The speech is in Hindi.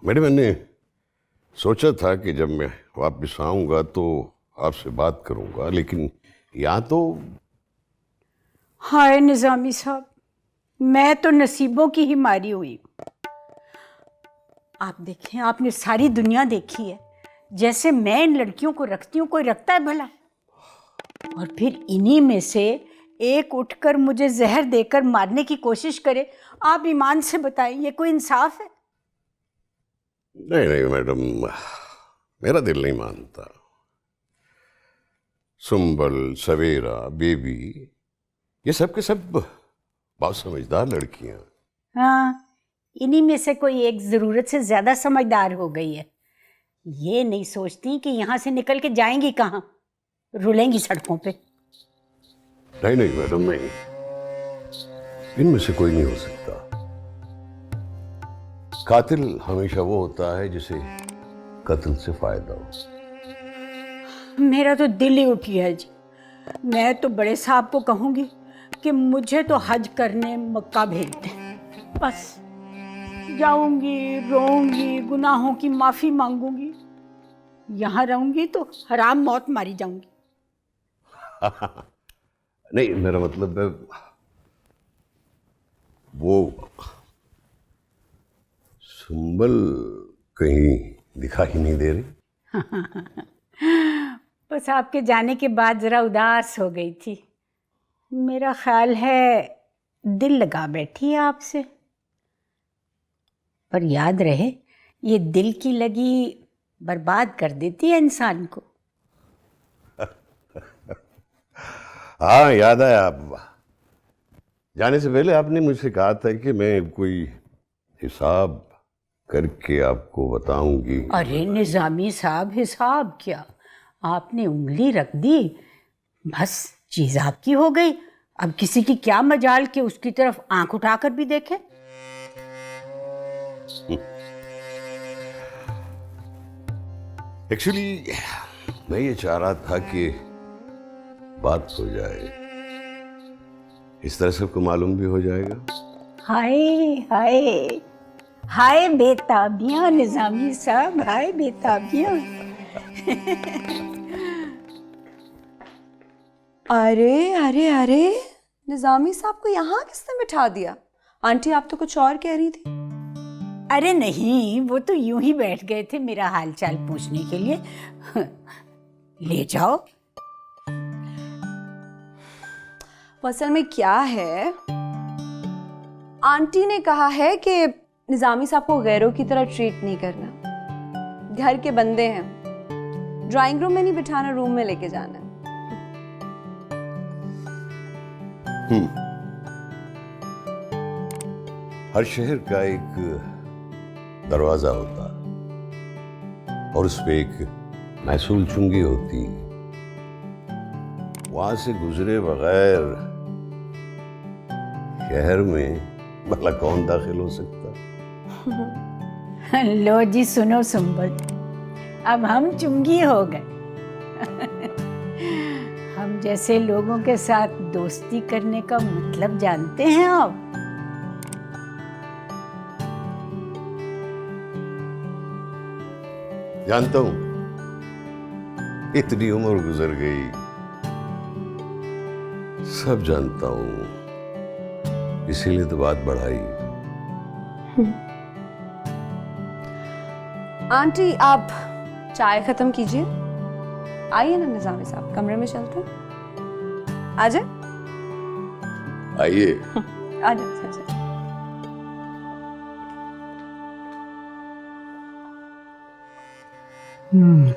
मैडम, मैंने सोचा था कि जब मैं वापस आऊंगा तो आपसे बात करूंगा, लेकिन यहाँ तो हाय निजामी साहब, मैं तो नसीबों की ही मारी हुई। आप देखें, आपने सारी दुनिया देखी है। जैसे मैं इन लड़कियों को रखती हूँ, कोई रखता है भला? और फिर इन्हीं में से एक उठकर मुझे जहर देकर मारने की कोशिश करे। आप ईमान से बताएं, ये कोई इंसाफ है? नहीं नहीं मैडम, मेरा दिल नहीं मानता। सुंबल, सवेरा, बेबी, ये सब के सब बहुत समझदार लड़कियां। हाँ, इन्हीं में से कोई एक जरूरत से ज्यादा समझदार हो गई है। ये नहीं सोचती कि यहां से निकल के जाएंगी कहाँ, रुलेंगी सड़कों पे। नहीं नहीं मैडम, नहीं, इनमें से कोई नहीं हो सकता। कातिल हमेशा वो होता है जिसे कत्ल से फायदा हो। मेरा तो दिल ही उठ गया जी। मैं तो बड़े साहब को कहूंगी कि मुझे तो हज करने मक्का भेज दें। बस जाऊंगी, रोऊंगी, गुनाहों की माफी मांगूंगी। यहां रहूंगी तो हराम मौत मारी जाऊंगी। नहीं, मेरा मतलब है वो सुंबल कहीं दिखा ही नहीं दे रही। बस आपके जाने के बाद जरा उदास हो गई थी। मेरा ख्याल है दिल लगा बैठी है आपसे। पर याद रहे, ये दिल की लगी बर्बाद कर देती है इंसान को। हाँ, याद आया। आप जाने से पहले आपने मुझसे कहा था कि मैं कोई हिसाब करके आपको बताऊंगी। अरे निजामी साहब, हिसाब क्या, आपने उंगली रख दी, बस चीज आपकी हो गई। अब किसी की क्या मजाल कि उसकी तरफ आंख उठाकर भी देखे। एक्चुअली मैं ये चाह रहा था कि बात हो जाए, इस तरह सबको मालूम भी हो जाएगा। हाय हाय हाय बेताबियां निजामी साहब, हाय बेताबियां। अरे अरे अरे, निजामी साहब को यहाँ किसने बिठा दिया? आंटी, आप तो कुछ और कह रही थी। अरे नहीं, वो तो यूं ही बैठ गए थे मेरा हालचाल पूछने के लिए। ले जाओ। असल में क्या है, आंटी ने कहा है कि निजामी साहब को गैरों की तरह ट्रीट नहीं करना। घर के बंदे हैं, ड्राइंग रूम में नहीं बिठाना, रूम में लेके जाना है। हर शहर का एक दरवाजा होता और उस पे एक महसूल चुंगी होती। वहां से गुजरे बगैर शहर में भला कौन दाखिल हो सकता? लो जी, सुनो सुंबल, अब हम चुंगी हो गए। हम जैसे लोगों के साथ दोस्ती करने का मतलब जानते हैं आप? जानता हूं, इतनी उम्र गुजर गई, सब जानता हूं, इसीलिए तो बात बढ़ाई। आंटी, आप चाय खत्म कीजिए, आइए ना निजामी साहब, कमरे में चलते हैं। आ जाए। आइए। आ जाए। हम्म